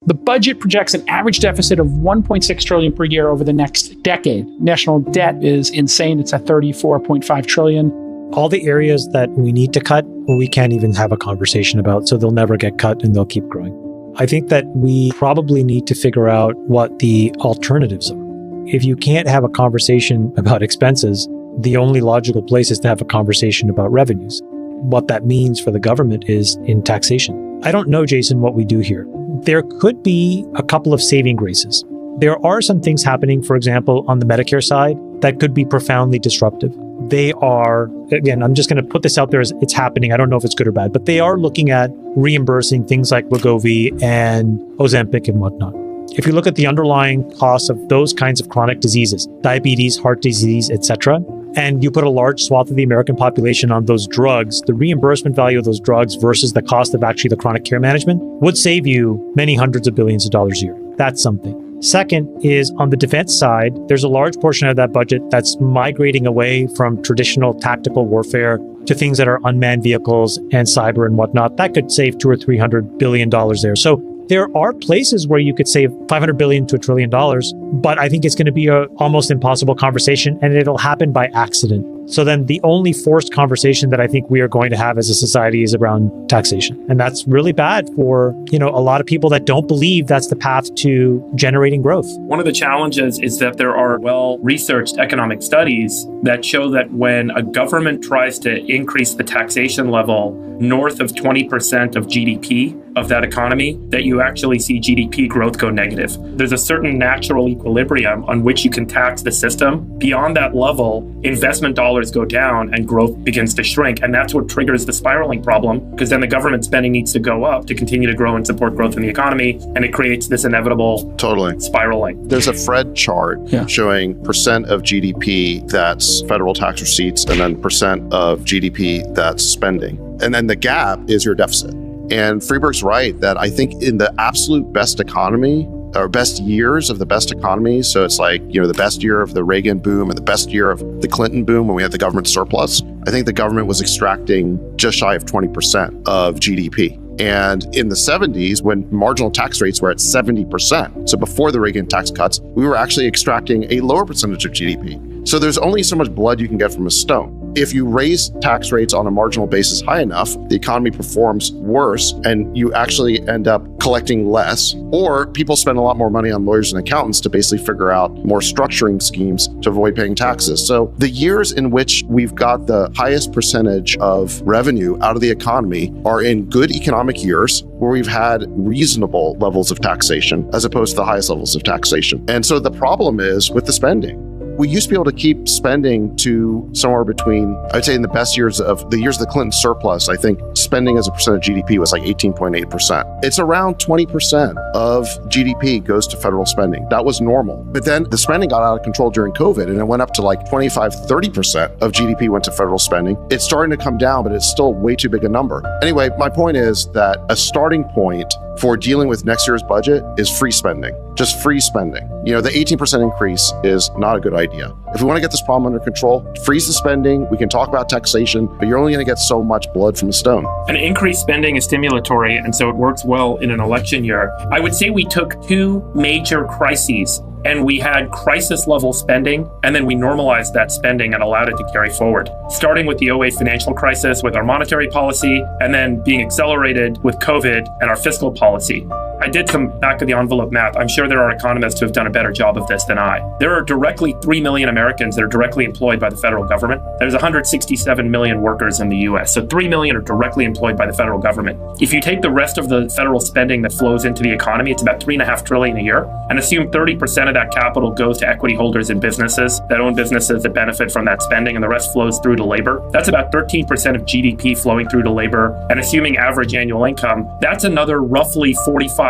The budget projects an average deficit of $1.6 trillion per year over the next decade. National debt is insane. It's at $34.5 trillion. All the areas that we need to cut, we can't even have a conversation about, so they'll never get cut and they'll keep growing. I think that we probably need to figure out what the alternatives are. If you can't have a conversation about expenses, the only logical place is to have a conversation about revenues. What that means for the government is in taxation. I don't know, Jason, what we do here. There could be a couple of saving graces. There are some things happening, for example, on the Medicare side that could be profoundly disruptive. They are, again, I'm just going to put this out there as it's happening. I don't know if it's good or bad, but they are looking at reimbursing things like Wegovy and Ozempic and whatnot. If you look at the underlying costs of those kinds of chronic diseases, diabetes, heart disease, etc., and you put a large swath of the American population on those drugs, the reimbursement value of those drugs versus the cost of actually the chronic care management would save you many hundreds of billions of dollars a year. That's something. Second is on the defense side, there's a large portion of that budget that's migrating away from traditional tactical warfare to things that are unmanned vehicles and cyber and whatnot. That could save $200 or $300 billion there. So there are places where you could save $500 billion to $1 trillion, but I think it's going to be an almost impossible conversation, and it'll happen by accident. So then the only forced conversation that I think we are going to have as a society is around taxation. And that's really bad for, a lot of people that don't believe that's the path to generating growth. One of the challenges is that there are well-researched economic studies that show that when a government tries to increase the taxation level north of 20% of GDP of that economy, that you actually see GDP growth go negative. There's a certain natural equilibrium on which you can tax the system. Beyond that level, investment dollars go down and growth begins to shrink. And that's what triggers the spiraling problem, because then the government spending needs to go up to continue to grow and support growth in the economy. And it creates this inevitable spiraling. There's a Fred chart showing percent of GDP that's federal tax receipts and then percent of GDP that's spending. And then the gap is your deficit. And Freeberg's right that I think in the absolute best economy, or best years of the best economy, so it's like, the best year of the Reagan boom and the best year of the Clinton boom when we had the government surplus, I think the government was extracting just shy of 20% of GDP. And in the 70s, when marginal tax rates were at 70%, so before the Reagan tax cuts, we were actually extracting a lower percentage of GDP. So there's only so much blood you can get from a stone. If you raise tax rates on a marginal basis high enough, the economy performs worse and you actually end up collecting less, or people spend a lot more money on lawyers and accountants to basically figure out more structuring schemes to avoid paying taxes. So the years in which we've got the highest percentage of revenue out of the economy are in good economic years where we've had reasonable levels of taxation as opposed to the highest levels of taxation. And so the problem is with the spending. We used to be able to keep spending to somewhere between, I'd say in the best years of the Clinton surplus, I think spending as a percent of GDP was like 18.8%. It's around 20% of GDP goes to federal spending. That was normal. But then the spending got out of control during COVID and it went up to like 25-30% of GDP went to federal spending. It's starting to come down, but it's still way too big a number. Anyway, my point is that a starting point for dealing with next year's budget is free spending, just free spending. The 18% increase is not a good idea. If we want to get this problem under control, freeze the spending. We can talk about taxation, but you're only going to get so much blood from a stone. And increased spending is stimulatory, and so it works well in an election year. I would say we took two major crises and we had crisis level spending, and then we normalized that spending and allowed it to carry forward. Starting with the 2008 financial crisis with our monetary policy, and then being accelerated with COVID and our fiscal policy. I did some back of the envelope math. I'm sure there are economists who have done a better job of this than I. There are directly 3 million Americans that are directly employed by the federal government. There's 167 million workers in the US. So 3 million are directly employed by the federal government. If you take the rest of the federal spending that flows into the economy, it's about $3.5 trillion a year, and assume 30% of that capital goes to equity holders in businesses that own businesses that benefit from that spending, and the rest flows through to labor. That's about 13% of GDP flowing through to labor. And assuming average annual income, that's another roughly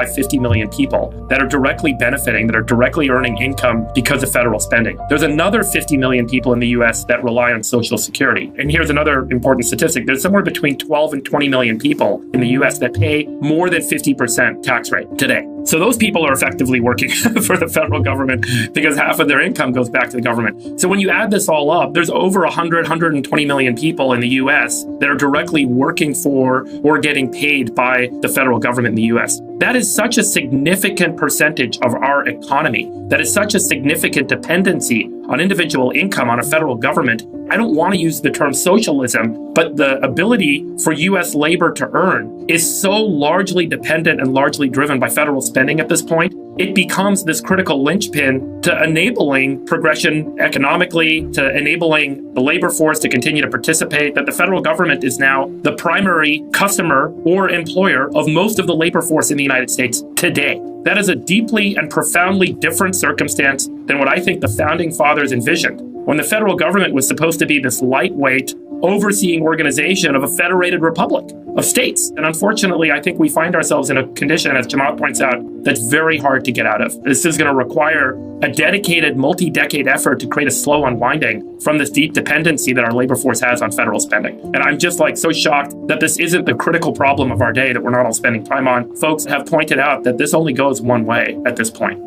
50 million people that are directly benefiting, that are directly earning income because of federal spending. There's another 50 million people in the US that rely on Social Security. And here's another important statistic. There's somewhere between 12 and 20 million people in the US that pay more than 50% tax rate today. So those people are effectively working for the federal government because half of their income goes back to the government. So when you add this all up, there's over 120 million people in the US that are directly working for or getting paid by the federal government in the US. That is such a significant percentage of our economy. That is such a significant dependency on individual income on a federal government. I don't want to use the term socialism, but the ability for U.S. labor to earn is so largely dependent and largely driven by federal spending at this point. It becomes this critical linchpin to enabling progression economically, to enabling the labor force to continue to participate, that the federal government is now the primary customer or employer of most of the labor force in the United States today. That is a deeply and profoundly different circumstance than what I think the founding fathers envisioned, when the federal government was supposed to be this lightweight, overseeing organization of a federated republic of states. And unfortunately, I think we find ourselves in a condition, as Chamath points out, that's very hard to get out of. This is going to require a dedicated multi-decade effort to create a slow unwinding from this deep dependency that our labor force has on federal spending. And I'm just so shocked that this isn't the critical problem of our day that we're not all spending time on. Folks have pointed out that this only goes one way at this point.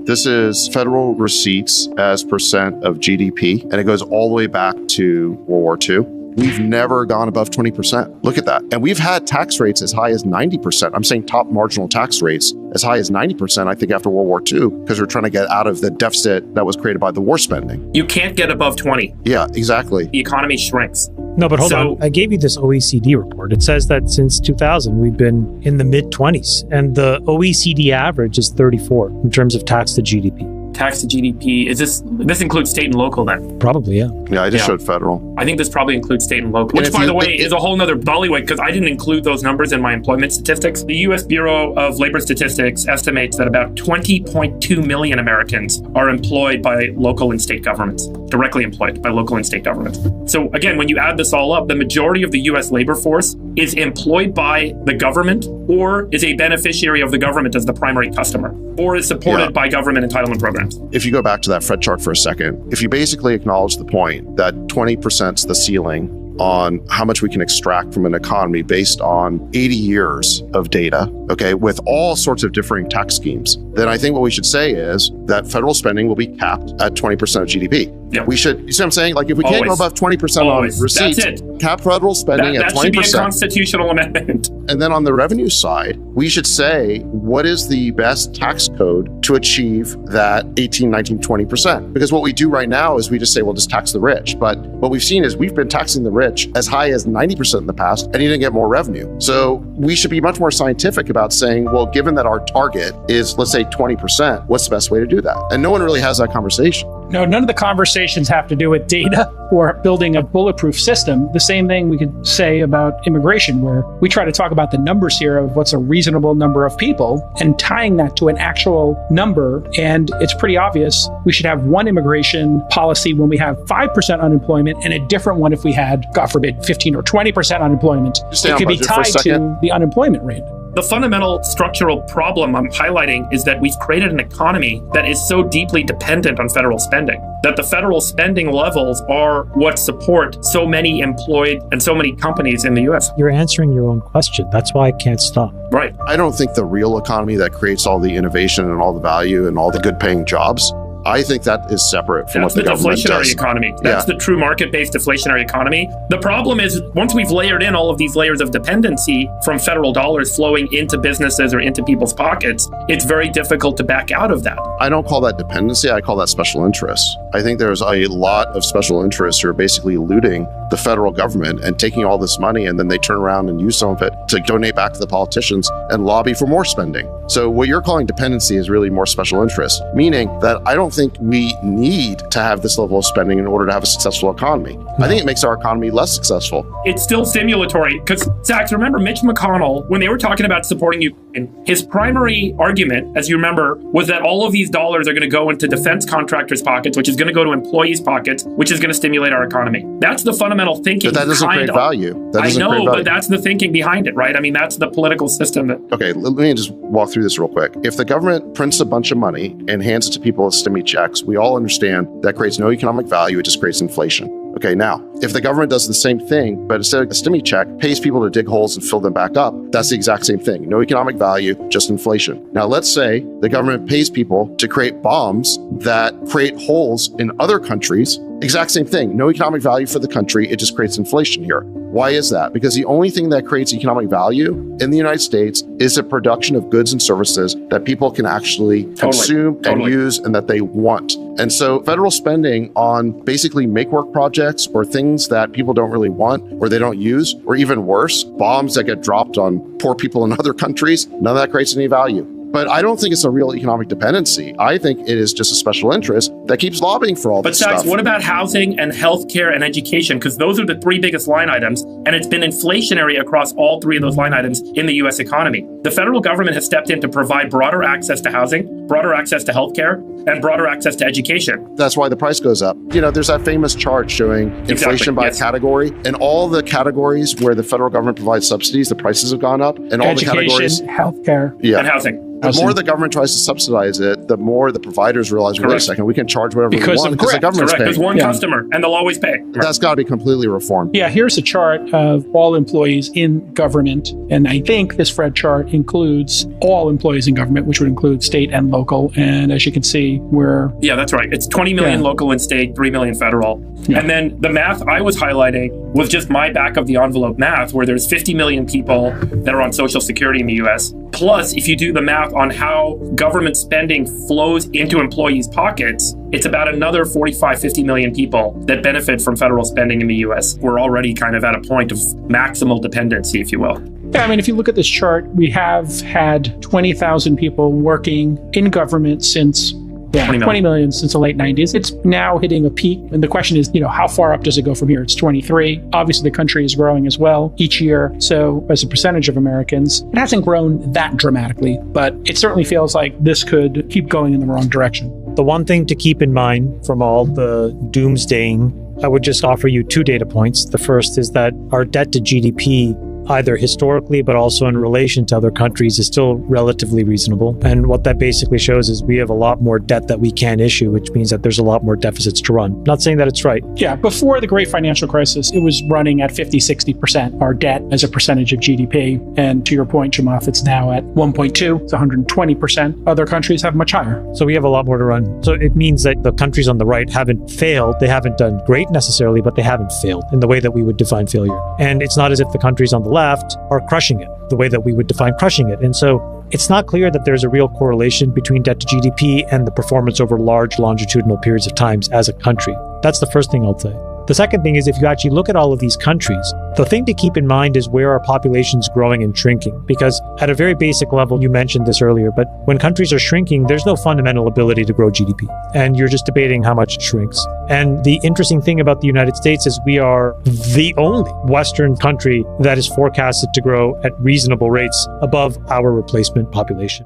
This is federal receipts as percent of GDP, and it goes all the way back to World War II. We've never gone above 20%. Look at that. And we've had tax rates as high as 90%. I'm saying top marginal tax rates as high as 90%, I think, after World War II, because we're trying to get out of the deficit that was created by the war spending. You can't get above 20. Yeah, exactly. The economy shrinks. No, but hold on. I gave you this OECD report. It says that since 2000, we've been in the mid-20s, and the OECD average is 34 in terms of tax to GDP. Tax to GDP, this includes state and local then? Probably, yeah. Yeah, I just showed federal. I think this probably includes state and local, which, by the way, is a whole nother ballywag, because I didn't include those numbers in my employment statistics. The U.S. Bureau of Labor Statistics estimates that about 20.2 million Americans are employed by local and state governments, directly employed by local and state governments. So again, when you add this all up, the majority of the U.S. labor force is employed by the government or is a beneficiary of the government as the primary customer, or is supported by government entitlement programs. If you go back to that Fred chart for a second, if you basically acknowledge the point that 20% is the ceiling on how much we can extract from an economy based on 80 years of data, okay, with all sorts of differing tax schemes, then I think what we should say is that federal spending will be capped at 20% of GDP. Yep. We should, you see what I'm saying? Like if we can't go above 20% on receipts, cap federal spending at 20%. That should be a constitutional amendment. And then on the revenue side, we should say, what is the best tax code to achieve that 18, 19, 20%? Because what we do right now is we just say, well, just tax the rich. But what we've seen is we've been taxing the rich as high as 90% in the past, and you didn't get more revenue. So we should be much more scientific about saying, well, given that our target is, let's say, 20%, what's the best way to do that? And no one really has that conversation. No, none of the conversations have to do with data or building a bulletproof system. The same thing we could say about immigration, where we try to talk about the numbers here of what's a reasonable number of people and tying that to an actual number. And it's pretty obvious we should have one immigration policy when we have 5% unemployment and a different one if we had, God forbid, 15 or 20% unemployment. It could be tied to the unemployment rate. The fundamental structural problem I'm highlighting is that we've created an economy that is so deeply dependent on federal spending, that the federal spending levels are what support so many employed and so many companies in the U.S. You're answering your own question. That's why I can't stop. Right. I don't think the real economy that creates all the innovation and all the value and all the good paying jobs, I think that is separate from what the government does. That's the deflationary economy. That's the true market-based deflationary economy. The problem is, once we've layered in all of these layers of dependency from federal dollars flowing into businesses or into people's pockets, it's very difficult to back out of that. I don't call that dependency. I call that special interests. I think there's a lot of special interests who are basically looting the federal government and taking all this money, and then they turn around and use some of it to donate back to the politicians and lobby for more spending. So what you're calling dependency is really more special interests, meaning that I don't think we need to have this level of spending in order to have a successful economy. I think it makes our economy less successful. It's still stimulatory because, Zach, remember Mitch McConnell, when they were talking about supporting Ukraine, his primary argument, as you remember, was that all of these dollars are going to go into defense contractors' pockets, which is going to go to employees' pockets, which is going to stimulate our economy. That's the fundamental thinking. But that doesn't create value. I know, but that's the thinking behind it, right? I mean, that's the political system. Okay, let me just walk through this real quick. If the government prints a bunch of money and hands it to people as stimmy checks, we all understand that creates no economic value. It just creates inflation. Okay, now, if the government does the same thing, but instead of a stimmy check, pays people to dig holes and fill them back up, that's the exact same thing. No economic value, just inflation. Now, let's say the government pays people to create bombs that create holes in other countries. Exact same thing. No economic value for the country. It just creates inflation here. Why is that? Because the only thing that creates economic value in the United States is the production of goods and services that people can actually consume and use and that they want. And so federal spending on basically make work projects or things that people don't really want or they don't use, or even worse, bombs that get dropped on poor people in other countries, none of that creates any value. But I don't think it's a real economic dependency. I think it is just a special interest that keeps lobbying for all this stuff. But Sachs, what about housing and healthcare and education? Because those are the three biggest line items, and it's been inflationary across all three of those line items in the U.S. economy. The federal government has stepped in to provide broader access to housing, broader access to healthcare, and broader access to education. That's why the price goes up. There's that famous chart showing inflation by category, and all the categories where the federal government provides subsidies, the prices have gone up, and all education, the categories, healthcare, and housing. The more the government tries to subsidize it, the more the providers realize, wait a second, we can charge whatever we want because the government's paying. There's one customer, and they'll always pay. That's got to be completely reformed. Yeah, here's a chart of all employees in government. And I think this Fred chart includes all employees in government, which would include state and local. And as you can see, we're... Yeah, that's right. It's 20 million local and state, 3 million federal. Yeah. And then the math I was highlighting was just my back of the envelope math, where there's 50 million people that are on Social Security in the US. Plus, if you do the math on how government spending flows into employees' pockets, it's about another 45, 50 million people that benefit from federal spending in the US. We're already kind of at a point of maximal dependency, if you will. Yeah, I mean, if you look at this chart, we have had 20,000 people working in government since 20 million since the late 90s. It's now hitting a peak. And the question is, how far up does it go from here? It's 23. Obviously, the country is growing as well each year. So as a percentage of Americans, it hasn't grown that dramatically, but it certainly feels like this could keep going in the wrong direction. The one thing to keep in mind from all the doomsdaying, I would just offer you 2 data points. The first is that our debt to GDP, either historically but also in relation to other countries, is still relatively reasonable. And what that basically shows is we have a lot more debt that we can issue, which means that there's a lot more deficits to run. Not saying that it's right. Yeah, before the great financial crisis, it was running at 50-60%, our debt as a percentage of GDP. And to your point, Chamath, it's now at 1.2, it's 120%. Other countries have much higher. So we have a lot more to run. So it means that the countries on the right haven't failed. They haven't done great necessarily, but they haven't failed in the way that we would define failure. And it's not as if the countries on the left are crushing it the way that we would define crushing it. And so it's not clear that there's a real correlation between debt to GDP and the performance over large longitudinal periods of time as a country. That's the first thing I'll say. The second thing is, if you actually look at all of these countries, the thing to keep in mind is where our population's growing and shrinking. Because at a very basic level, you mentioned this earlier, but when countries are shrinking, there's no fundamental ability to grow GDP. And you're just debating how much it shrinks. And the interesting thing about the United States is we are the only Western country that is forecasted to grow at reasonable rates above our replacement population.